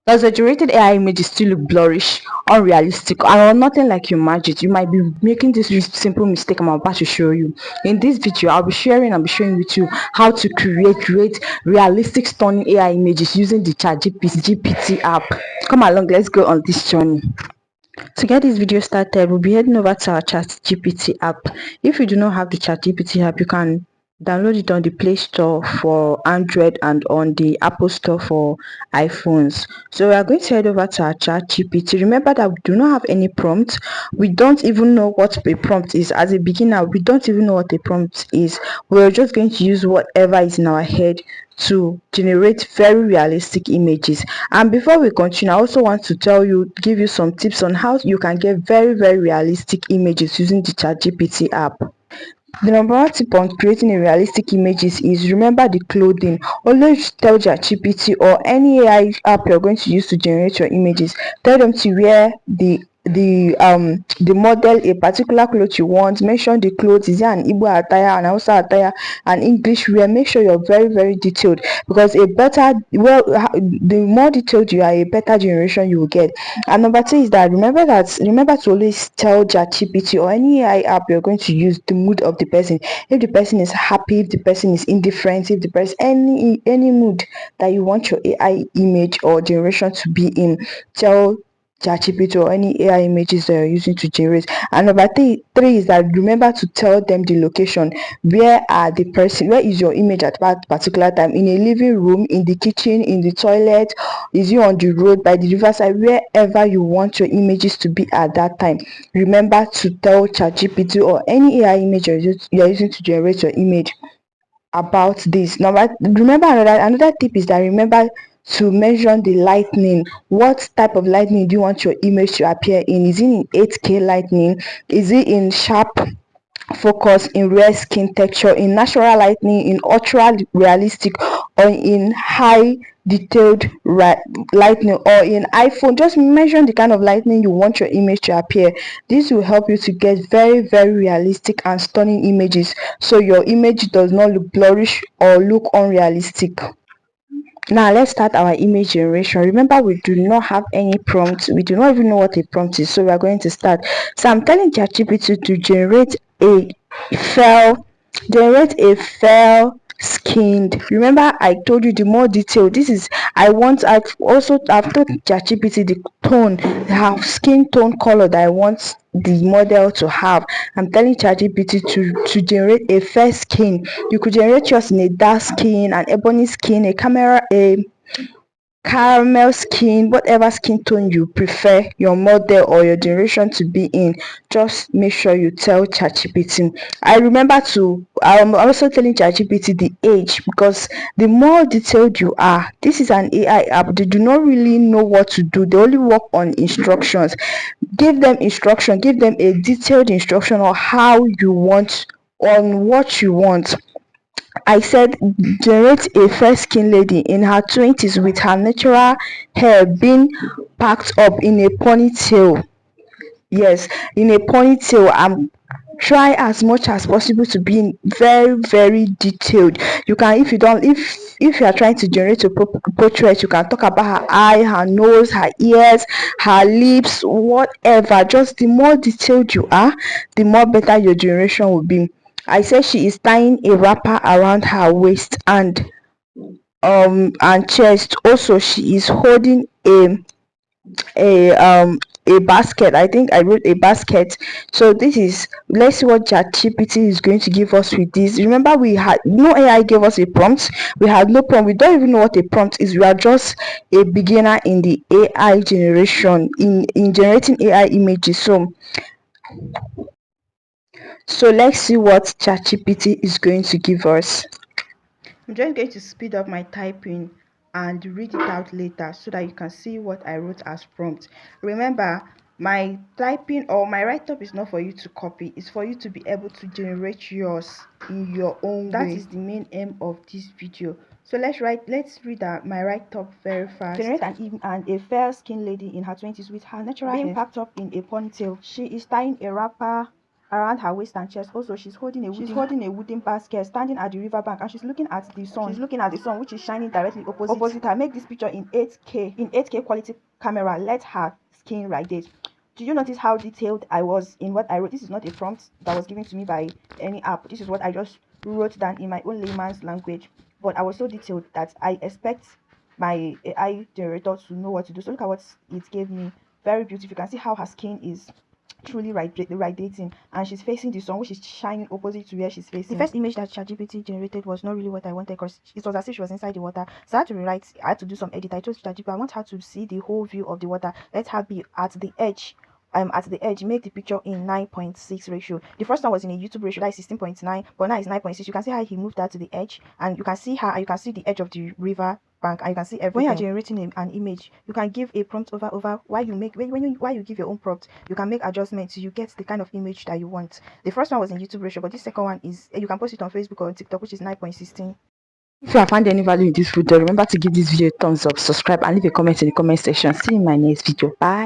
Does the generated AI image still look blurrish, unrealistic, or nothing like your magic? You might be making this simple mistake I'm about to show you. In this video, I'll be showing with you how to create realistic, stunning AI images using the ChatGPT app. Come along, let's go on this journey. To get this video started, we'll be heading over to our ChatGPT app. If you do not have the ChatGPT app, you can download it on the Play Store for Android and on the Apple Store for iPhones. So we are going to head over to our ChatGPT. Remember that we do not have any prompt. We don't even know what a prompt is. As a beginner, we don't even know what a prompt is. We're just going to use whatever is in our head to generate very realistic images. And before we continue, I also want to give you some tips on how you can get very realistic images using the ChatGPT app. The number one tip on creating a realistic images is remember the clothing. Always tell ChatGPT or any AI app you're going to use to generate your images, tell them to wear the model a particular cloth you want. Mention the clothes, is it an Igbo attire, an Hausa attire, an English wear. Make sure you're very detailed, because the more detailed you are, a better generation you will get. And number two is that remember to always tell ChatGPT or any AI app you're going to use the mood of the person. If the person is happy, if the person is indifferent, if the person any mood that you want your AI image or generation to be in, tell ChatGPT or any AI images that you're using to generate. And number three is that remember to tell them the location. Where is your image at that particular time? In a living room, in the kitchen, in the toilet, is you on the road, by the riverside, wherever you want your images to be at that time. Remember to tell ChatGPT or any AI image you're using to generate your image about this. Remember, another tip is that remember to mention the lightning. What type of lightning do you want your image to appear in? Is it in 8K lightning? Is it in sharp focus, in rare skin texture, in natural lightning, in ultra realistic, or in high detailed lightning, or in iPhone? Just mention the kind of lightning you want your image to appear. This will help you to get very realistic and stunning images, so your image does not look blurrish or look unrealistic. Now let's start our image generation. Remember, we do not have any prompt. We do not even know what a prompt is, so we are going to start. So I'm telling ChatGPT to fair fair skinned. Remember, I told you the more detail. I've told ChatGPT the tone, the skin tone color that I want the model to have. I'm telling ChatGPT to generate a fair skin. You could generate yours in a dark skin, an ebony skin, a caramel skin, whatever skin tone you prefer your model or your generation to be in. Just make sure you tell ChatGPT. I'm also telling ChatGPT the age, because the more detailed you are, this is an AI app, they do not really know what to do, they only work on instructions. Give them instruction, give them a detailed instruction on what you want. I said generate a fair-skinned lady in her 20s with her natural hair being packed up in a ponytail. Yes, in a ponytail. Try as much as possible to be very detailed. You can, if you are trying to generate a portrait, you can talk about her eye, her nose, her ears, her lips, whatever. Just the more detailed you are, the more better your generation will be. I said she is tying a wrapper around her waist and chest. Also, she is holding a um a basket. I think I wrote a basket. So let's see what ChatGPT is going to give us with this. Remember, we had no AI gave us a prompt. We had no prompt. We don't even know what a prompt is. We are just a beginner in the AI generation, in generating AI images. So let's see what ChatGPT is going to give us. I'm just going to speed up my typing and read it out later so that you can see what I wrote as prompt. Remember, my typing or my write-up is not for you to copy, it's for you to be able to generate yours in your own way. That is the main aim of this video. So let's read my write-up very fast. Generate a fair-skinned lady in her 20s with her natural hair being packed up in a ponytail. She is tying a wrapper around her waist and chest. Also, she's holding a wooden basket, standing at the riverbank, and she's looking at the sun. Which is shining directly opposite her. Make this picture in 8K quality camera. Let her skin radiate. Do you notice how detailed I was in what I wrote? This is not a prompt that was given to me by any app. This is what I just wrote down in my own layman's language. But I was so detailed that I expect my AI generator to know what to do. So look at what it gave me. Very beautiful. You can see how her skin is truly radiating, and she's facing the sun, which is shining opposite to where she's facing. The first image that ChatGPT generated was not really what I wanted, because it was as if she was inside the water. So I had to rewrite. I had to do some edit. I told ChatGPT I want her to see the whole view of the water. Let her be at the edge. Make the picture in 9.6 ratio. The first one was in a YouTube ratio, that is 16.9, but now it's 9.6. You can see how he moved that to the edge, and you can see her, and you can see the edge of the river bank, and you can see everything. When you're generating an image, you can give a prompt over while you give your own prompt, you can make adjustments so you get the kind of image that you want. The first one was in YouTube ratio, but this second one is, you can post it on Facebook or on TikTok, which is 9.16. If you have found any value in this video, remember to give this video a thumbs up, subscribe, and leave a comment in the comment section. See you in my next video. Bye.